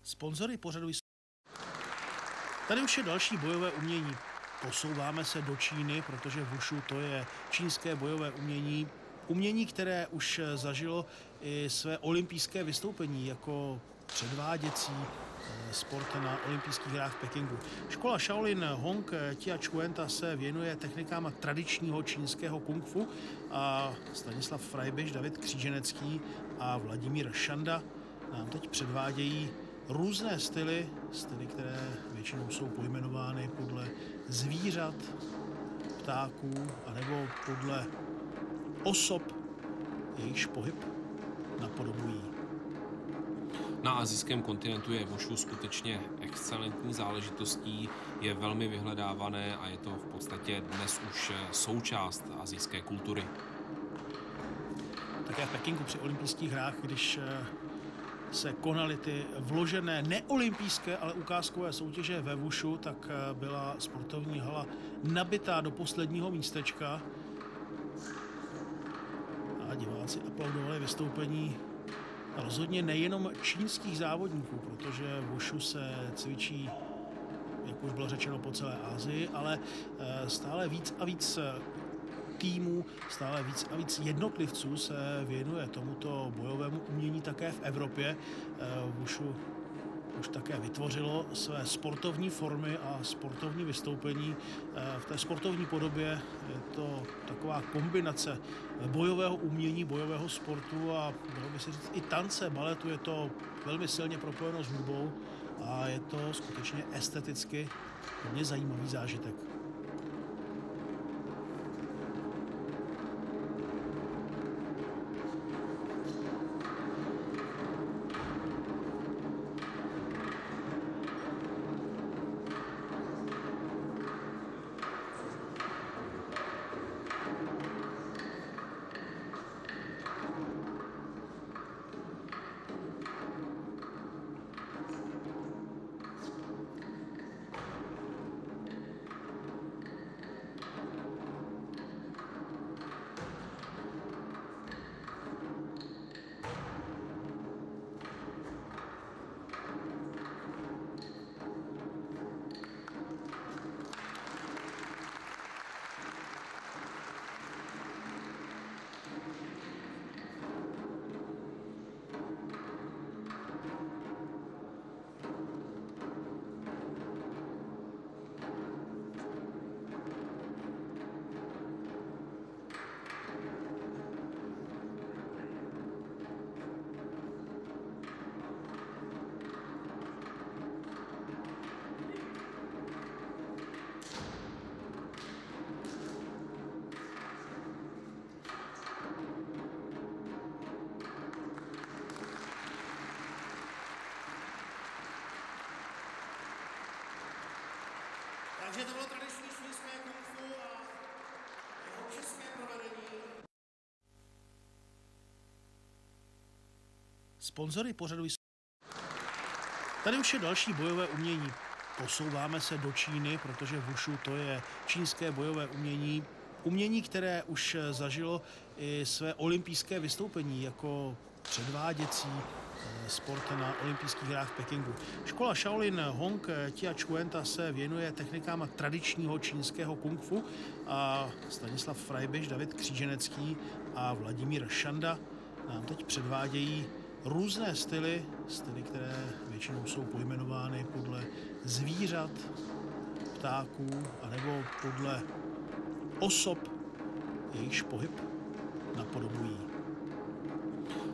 Sponzory pořadu jsou... Tady už je další bojové umění. Posouváme se do Číny, protože Wushu to je čínské bojové umění. Umění, které už zažilo i své olympijské vystoupení jako předváděcí sport na olympijských hrách v Pekingu. Škola Shaolin Hong Tia Chuen se věnuje technikám tradičního čínského kung fu a Stanislav Frajbiš, David Kříženecký a Vladimír Šanda nám teď předvádějí různé styly, které většinou jsou pojmenovány podle zvířat, ptáků, anebo podle osob, jejichž pohyb napodobují. Na asijském kontinentu je Wushu skutečně excelentní záležitostí, je velmi vyhledávané a je to v podstatě dnes už součást asijské kultury. Také v Pekingu při olympijských hrách, když se konaly ty vložené neolympijské, ale ukázkové soutěže ve Wushu, tak byla sportovní hala nabitá do posledního místečka a diváci aplaudovali vystoupení rozhodně nejenom čínských závodníků, protože Wushu se cvičí, jak už bylo řečeno, po celé Asii, ale stále víc a víc týmů, stále víc a víc jednotlivců se věnuje tomuto bojovému umění také v Evropě. Wushu už také vytvořilo své sportovní formy a sportovní vystoupení. V té sportovní podobě je to taková kombinace bojového umění, bojového sportu a dalo by se říct i tance, baletu. Je to velmi silně propojeno s hudbou a je to skutečně esteticky hodně zajímavý zážitek. Takže to bylo tradiční čínské kung fu a jeho české provedení. Sponzory pořadu jsou... Tady už je další bojové umění. Posouváme se do Číny, protože Wushu to je čínské bojové umění. Umění, které už zažilo i své olympijské vystoupení jako předváděcí sport na olympijských hrách v Pekingu. Škola Shaolin Hong Tia Chuen se věnuje technikám tradičního čínského kung fu a Stanislav Frajbiš, David Kříženecký a Vladimír Šanda nám teď předvádějí různé styly, které většinou jsou pojmenovány podle zvířat, ptáků, anebo podle osob, jejichž pohyb napodobují.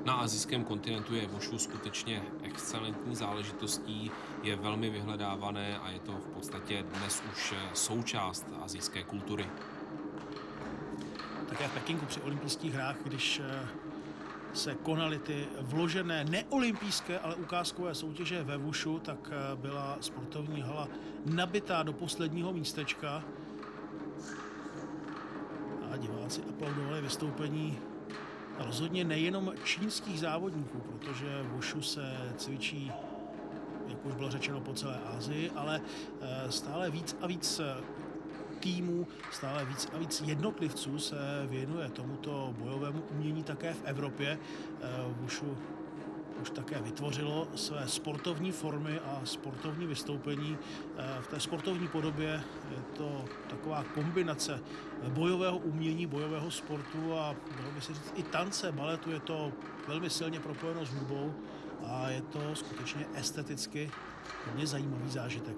Na asijském kontinentu je Wushu skutečně excelentní záležitostí, je velmi vyhledávané a je to v podstatě dnes už součást asijské kultury. Také v Pekingu při olympijských hrách, když se konaly ty vložené neolympijské, ale ukázkové soutěže ve Wushu, tak byla sportovní hala nabitá do posledního místečka a diváci aplaudovali vystoupení rozhodně nejenom čínských závodníků, protože Wushu se cvičí, jak už bylo řečeno, po celé Asii, ale stále víc a víc týmů, stále víc a víc jednotlivců se věnuje tomuto bojovému umění také v Evropě. Wushu už také vytvořilo své sportovní formy a sportovní vystoupení. V té sportovní podobě je to taková kombinace bojového umění, bojového sportu a dalo by se říct i tance, baletu. Je to velmi silně propojeno s hudbou a je to skutečně esteticky hodně zajímavý zážitek.